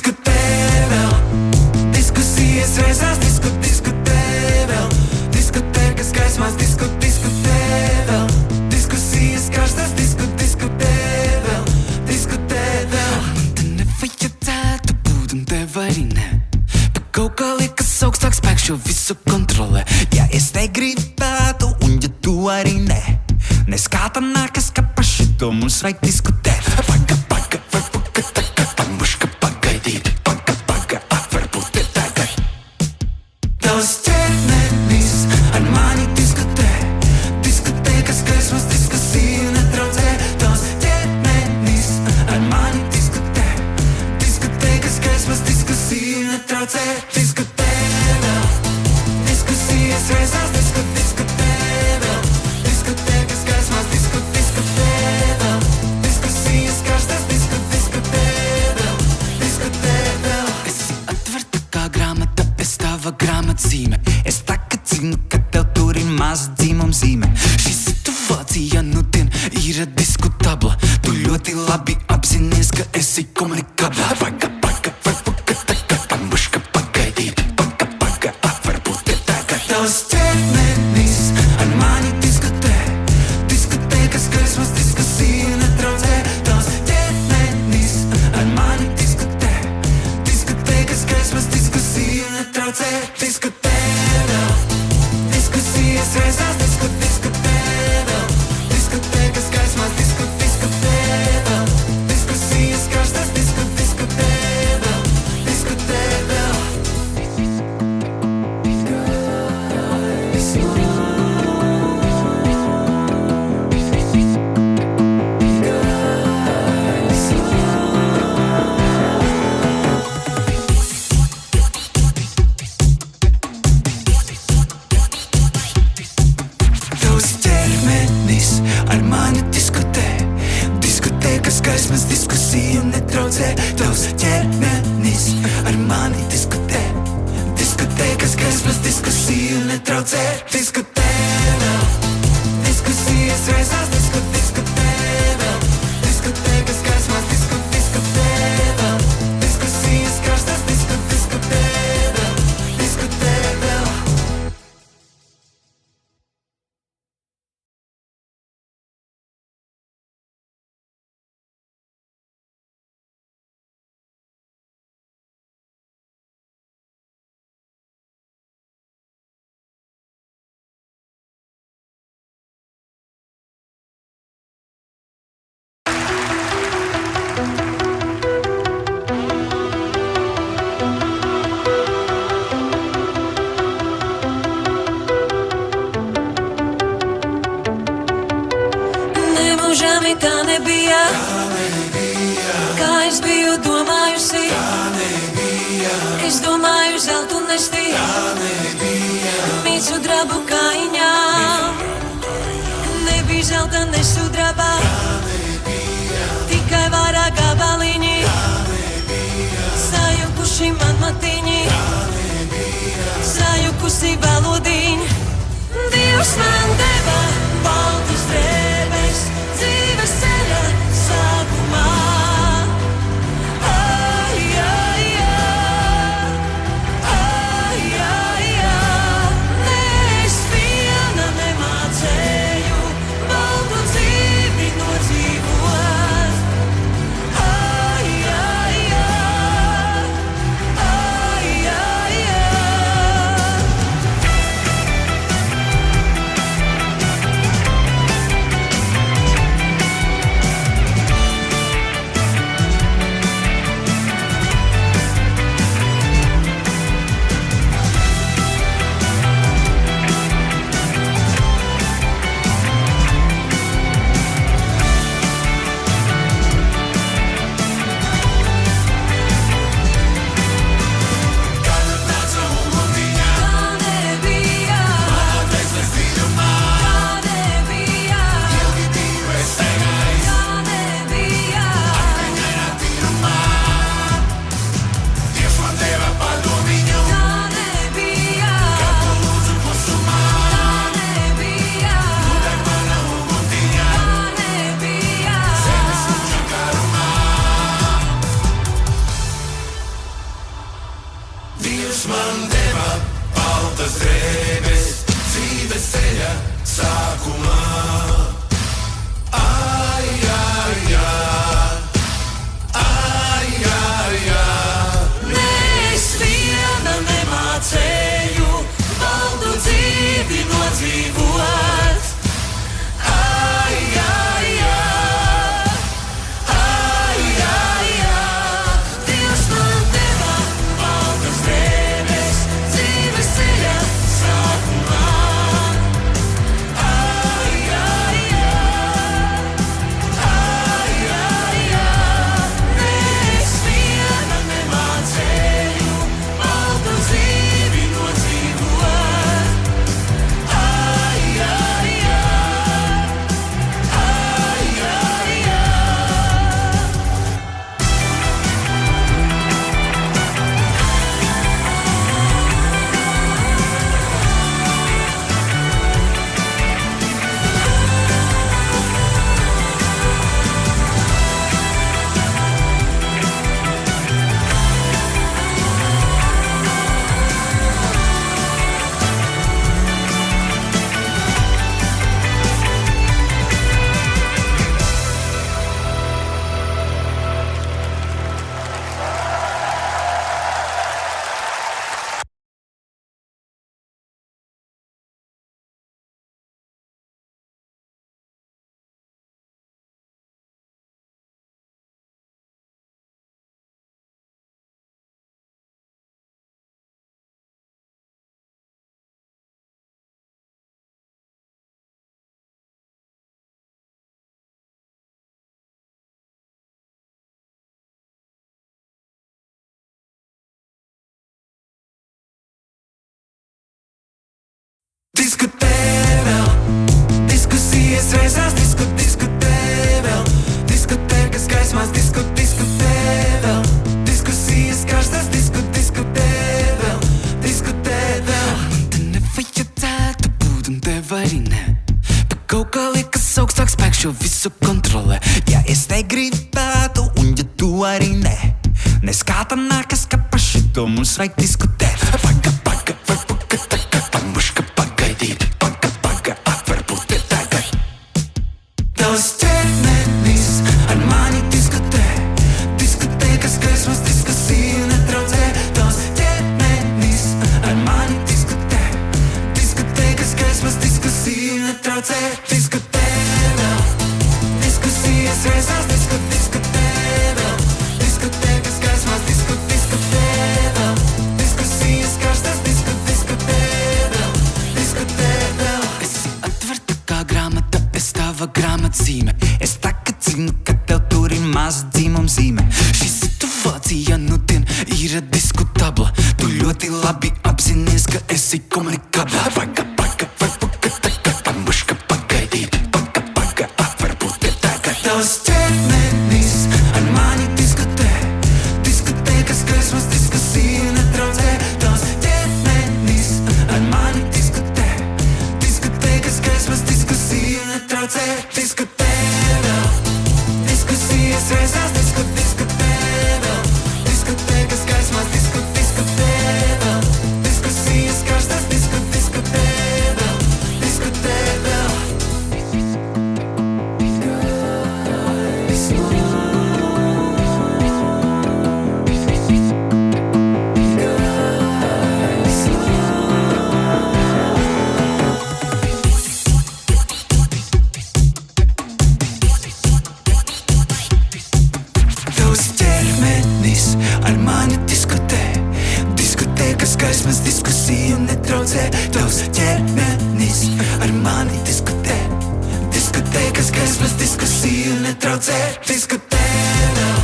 Diskutē vēl, diskusijas reizēs diskutē vēl, diskotēkas gaismās diskutē vēl, diskusijas karstas diskutē vēl, diskutē vēl. Man te nevajadzētu būt un tev arī ne, bet kaut kā liekas augstāk spēks šo visu kontrolē. Ja es negribētu un ja tu arī ne, nes kā tā nākas, ka par šito mums vajag diskutēt. Paga, varbūt tagad, pamuška pagaidīt, paga, varbūt tagad. Tavs ķermenis ar mani diskutē, kas gaismas diskusiju netraucē. Tavs ķermenis ar mani diskutē, kas gaismas diskusiju netraucē. Diskutē vēl, diskusijas reizēs diskutē vēl, diskotēkas gaismās diskutē vēl, diskusijas karstas diskutē vēl, diskutē vēl. Esi atverta kā grāmata, es tava grāmatzīme. Es tagad zinu, ka tev tur ir maza dzīmuma zīme. Šī situācija nu dien ir diskutabla. Tu ļoti labi apzinies, ka esi komunikabla. Paga, varbūt tagad, pamuška pagaidīt, paga, varbūt tagad. Tavs ķermenis ar mani diskutē, kas gaismas diskusiju netraucē. Tavs ķermenis ar mani diskutē, kas gaismas diskusiju netraucē. Diskutē vēl, diskusijas reizēs diskutē vēl, diskotēkas gaismās diskutē vēl, diskusijas karstas diskutē vēl, diskutē vēl. Tavs ķermenis ar mani diskutē, kas gaismas diskusiju netraucē. Tavs ķermenis ar mani diskutē, kas gaismas diskusiju netraucē. Diskutē vēl, diskusijas reizēs diskutē vēl, diskotēkas gaismās diskutē vēl, diskusijas karstas diskutē vēl, diskutē vēl. Nemūžami tā nebija, kā es biju domājusi. Es domāju zeltu nesti, mīt sudrabu kājiņām. Nebija zelta ne sudraba, tikai vārā gabaliņi. Sajukuši man matiņi, sajukusi valodiņi. Dievs man deva baltas drēbes dzīves ceļa sākumā. Es viena nemācēju baltu dzīvi nodzīvot. diskusijas reizēs, diskutē vēl. Diskotēkas gaismās, diskutē vēl. Diskusijas karstas, diskutē vēl. Diskutē vēl. Man te nevajadzētu būt un tev arī ne. Bet kaut kā liekas augstāk spēks šo visu kontrolē. Ja es negribētu un ja tu arī ne. Neskāta nākas, ka pa šito mums vajag diskutēt. Paga, varbūt ka tagad pamuška pagaidīt. Paga, varbūt te tagad. Tavs ķermenis ar mani diskutē. Diskotēkas gaismas, diskusiju netraucē. Tavs ķermenis ar mani diskutē. Diskotēkas gaismas, diskusiju netraucē. Diskutē vēl. Diskusijas reizēs, diskutē vēl. Diskotēkas gaismās, diskutē vēl. Diskusijas karstas, diskutē vēl. Diskutē vēl. Esi atverta kā grāmata, es tava grāmatzīme. Es tagad zinu, ka tev tur ir maza dzīmuma zīme. Šī situācija nu dien ir diskutabla. Tu ļoti labi apzinies, ka esi komunikabla. Paga, varbūt ka tagad pamuška pagaidīt. Paga, varbūt te tagad. Tavs ķermenis ar mani diskutē. Diskotēkas gaismas, diskusiju netraucē. Tavs ķermenis ar mani diskutē. Diskotēkas gaismas, diskusiju netraucē. Diskutē vēl. Diskusijas reizēs, diskutē vēl. Diskotēkas gaismās, diskutē vēl. Diskusijas karstas, diskutē vēl. Diskutē vēl. Tavs ķermenis ar mani diskutē. Diskotēkas gaismas, diskusiju netraucē. Tavs ķermenis ar mani diskutē. Diskotēkas gaismas, diskusiju netraucē. Diskutē vēl.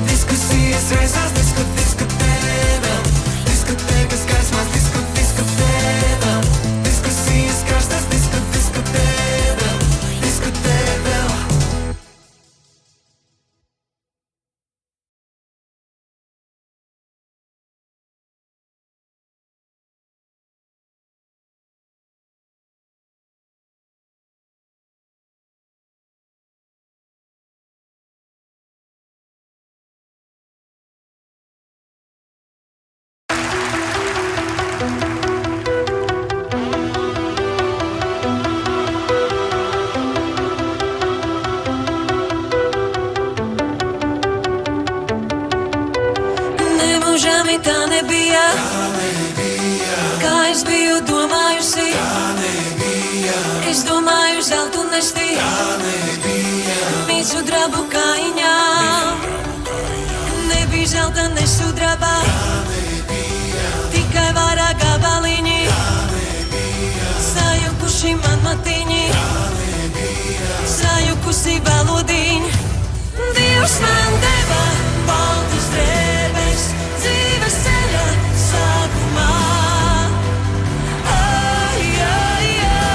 Diskusijas reizēs, diskutē vēl. Diskotēkas gaismās, diskutē vēl. Diskusijas karstas, diskutē vēl. Diskutē vēl. Nemūžami tā nebija, kā es biju domājusi. Es domāju zeltu nestī, mīt sudrabu kājiņām. Nebija zelta ne sudraba, tikai vairāk gabaliņi. Sajukuši man matiņi, sajukusi valodiņi. Dievs man deva baltas drēbes dzīves ceļa sākumā. Ai, ai, ai,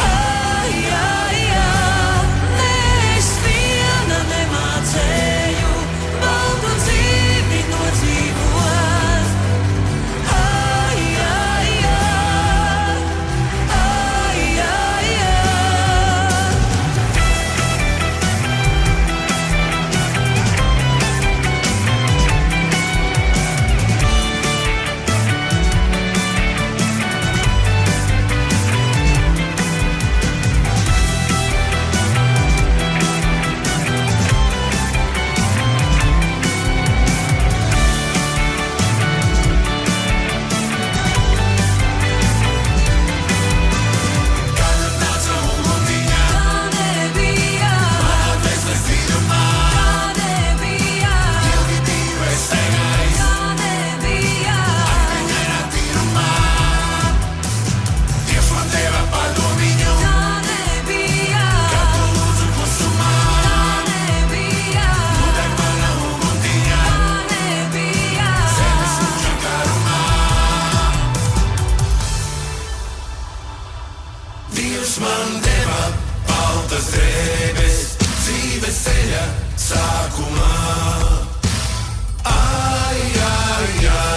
ai, ai, ai. Ne es viena nemācēju baltu dzīvi nodzīvot. Ai, ai, ai, ai, ai, ai. baltas drēbes, dzīves ceļa sākumā. Ai, ai, ai.